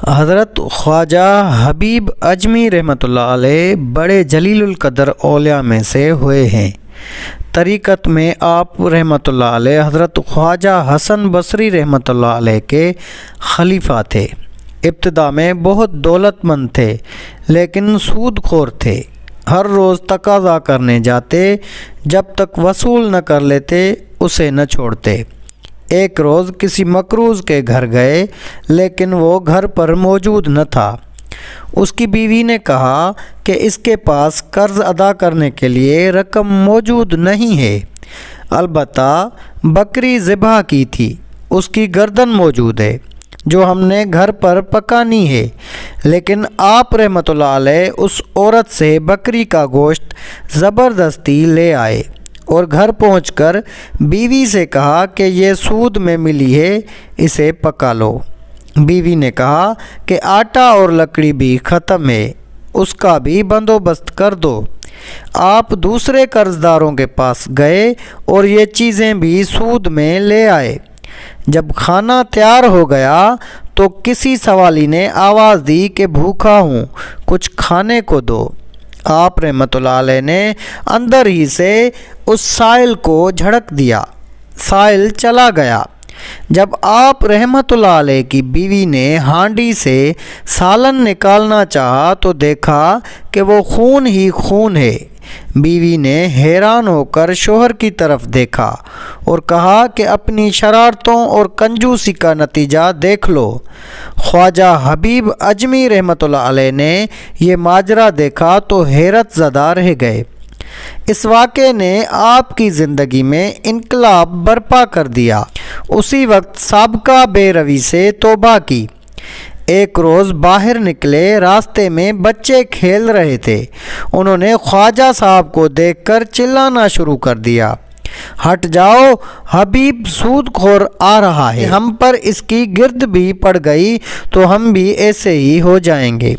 حضرت خواجہ حبیب اجمی رحمۃ اللہ علیہ بڑے جلیل القدر اولیاء میں سے ہوئے ہیں۔ طریقت میں آپ رحمۃ اللہ علیہ حضرت خواجہ حسن بصری رحمۃ اللہ علیہ کے خلیفہ تھے۔ ابتدا میں بہت دولت مند تھے لیکن سود خور تھے۔ ہر روز تقاضا کرنے جاتے، جب تک وصول نہ کر لیتے اسے نہ چھوڑتے۔ ایک روز کسی مقروض کے گھر گئے لیکن وہ گھر پر موجود نہ تھا۔ اس کی بیوی نے کہا کہ اس کے پاس قرض ادا کرنے کے لیے رقم موجود نہیں ہے، البتہ بکری ذبح کی تھی، اس کی گردن موجود ہے جو ہم نے گھر پر پکانی ہے۔ لیکن آپ رحمۃ اللہ علیہ اس عورت سے بکری کا گوشت زبردستی لے آئے اور گھر پہنچ کر بیوی سے کہا کہ یہ سود میں ملی ہے، اسے پکا لو۔ بیوی نے کہا کہ آٹا اور لکڑی بھی ختم ہے، اس کا بھی بندوبست کر دو۔ آپ دوسرے قرض داروں کے پاس گئے اور یہ چیزیں بھی سود میں لے آئے۔ جب کھانا تیار ہو گیا تو کسی سوالی نے آواز دی کہ بھوکا ہوں، کچھ کھانے کو دو۔ آپ رحمۃ اللہ علیہ نے اندر ہی سے اس سائل کو جھڑک دیا، سائل چلا گیا۔ جب آپ رحمۃ اللہ علیہ کی بیوی نے ہانڈی سے سالن نکالنا چاہا تو دیکھا کہ وہ خون ہی خون ہے۔ بیوی نے حیران ہو کر شوہر کی طرف دیکھا اور کہا کہ اپنی شرارتوں اور کنجوسی کا نتیجہ دیکھ لو۔ خواجہ حبیب اجمی رحمۃ اللہ علیہ نے یہ ماجرا دیکھا تو حیرت زدہ رہ گئے۔ اس واقعے نے آپ کی زندگی میں انقلاب برپا کر دیا۔ اسی وقت سابقہ بے روی سے توبہ کی۔ ایک روز باہر نکلے، راستے میں بچے کھیل رہے تھے۔ انہوں نے خواجہ صاحب کو دیکھ کر چلانا شروع کر دیا، ہٹ جاؤ، حبیب سود خور آ رہا ہے، ہم پر اس کی گرد بھی پڑ گئی تو ہم بھی ایسے ہی ہو جائیں گے۔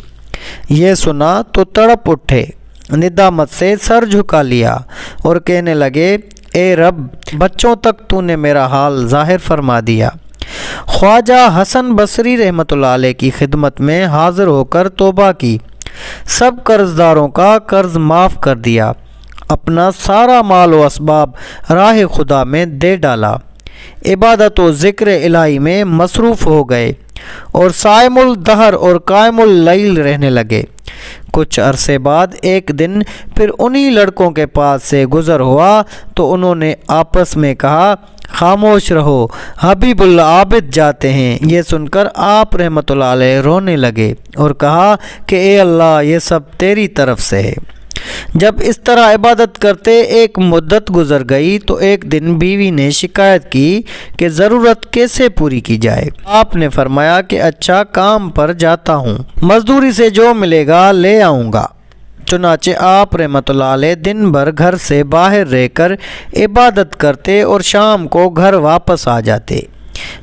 یہ سنا تو تڑپ اٹھے، ندامت سے سر جھکا لیا اور کہنے لگے، اے رب، بچوں تک تو نے میرا حال ظاہر فرما دیا۔ خواجہ حسن بصری رحمۃ اللہ علیہ کی خدمت میں حاضر ہو کر توبہ کی، سب قرض داروں کا قرض معاف کر دیا، اپنا سارا مال و اسباب راہ خدا میں دے ڈالا، عبادت و ذکر الہی میں مصروف ہو گئے اور صائم الدہر اور قائم اللیل رہنے لگے۔ کچھ عرصے بعد ایک دن پھر انہی لڑکوں کے پاس سے گزر ہوا تو انہوں نے آپس میں کہا، خاموش رہو، حبیب اللہ عابد جاتے ہیں۔ یہ سن کر آپ رحمۃ اللہ علیہ رونے لگے اور کہا کہ اے اللہ، یہ سب تیری طرف سے ہے۔ جب اس طرح عبادت کرتے ایک مدت گزر گئی تو ایک دن بیوی نے شکایت کی کہ ضرورت کیسے پوری کی جائے۔ آپ نے فرمایا کہ اچھا، کام پر جاتا ہوں، مزدوری سے جو ملے گا لے آؤں گا۔ چنانچہ آپ رحمۃ اللہ علیہ دن بھر گھر سے باہر رہ کر عبادت کرتے اور شام کو گھر واپس آ جاتے۔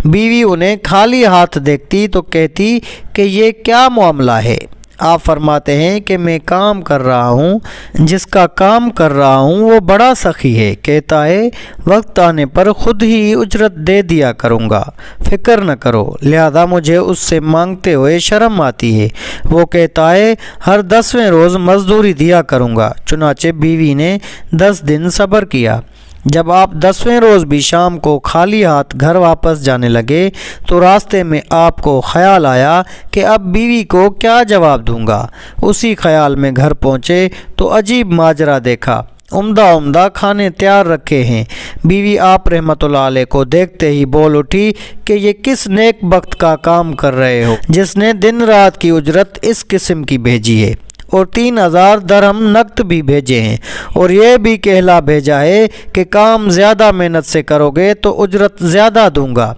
بیوی انہیں خالی ہاتھ دیکھتی تو کہتی کہ یہ کیا معاملہ ہے؟ آپ فرماتے ہیں کہ میں کام کر رہا ہوں، جس کا کام کر رہا ہوں وہ بڑا سخی ہے، کہتا ہے وقت آنے پر خود ہی اجرت دے دیا کروں گا، فکر نہ کرو، لہذا مجھے اس سے مانگتے ہوئے شرم آتی ہے۔ وہ کہتا ہے ہر 10ویں روز مزدوری دیا کروں گا۔ چنانچہ بیوی نے 10 دن صبر کیا۔ جب آپ 10ویں روز بھی شام کو خالی ہاتھ گھر واپس جانے لگے تو راستے میں آپ کو خیال آیا کہ اب بیوی کو کیا جواب دوں گا۔ اسی خیال میں گھر پہنچے تو عجیب ماجرا دیکھا، عمدہ کھانے تیار رکھے ہیں۔ بیوی آپ رحمۃ اللہ علیہ کو دیکھتے ہی بول اٹھی کہ یہ کس نیک بخت کا کام کر رہے ہو جس نے دن رات کی اجرت اس قسم کی بھیجی ہے اور 3000 درہم نقد بھی بھیجے ہیں، اور یہ بھی کہلا بھیجا ہے کہ کام زیادہ محنت سے کرو گے تو اجرت زیادہ دوں گا۔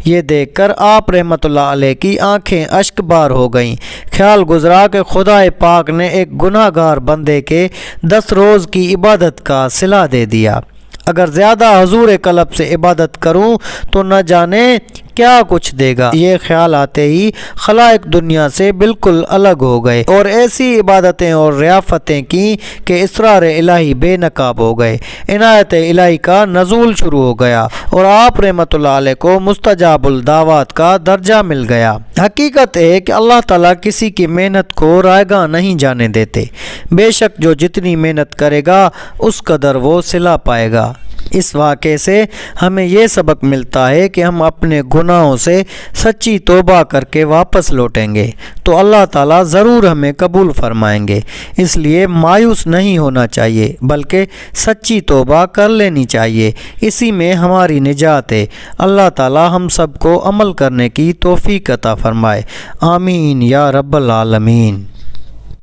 یہ دیکھ کر آپ رحمۃ اللہ علیہ کی آنکھیں اشک بار ہو گئیں۔ خیال گزرا کہ خدا پاک نے ایک گناہ گار بندے کے 10 روز کی عبادت کا صلہ دے دیا۔ اگر زیادہ حضور قلب سے عبادت کروں تو نہ جانے کیا کچھ دے گا۔ یہ خیال آتے ہی خلائق دنیا سے بالکل الگ ہو گئے اور ایسی عبادتیں اور ریافتیں کی کہ اسرار الہی بے نقاب ہو گئے۔ عنایت الہی کا نزول شروع ہو گیا اور آپ رحمۃ اللہ علیہ کو مستجاب الدعوات کا درجہ مل گیا۔ حقیقت ہے کہ اللہ تعالیٰ کسی کی محنت کو رائیگاں نہیں جانے دیتے۔ بے شک جو جتنی محنت کرے گا اس قدر وہ صلہ پائے گا۔ اس واقعے سے ہمیں یہ سبق ملتا ہے کہ ہم اپنے گناہوں سے سچی توبہ کر کے واپس لوٹیں گے تو اللہ تعالیٰ ضرور ہمیں قبول فرمائیں گے۔ اس لیے مایوس نہیں ہونا چاہیے بلکہ سچی توبہ کر لینی چاہیے، اسی میں ہماری نجات ہے۔ اللہ تعالیٰ ہم سب کو عمل کرنے کی توفیق عطا فرمائے، آمین یا رب العالمین۔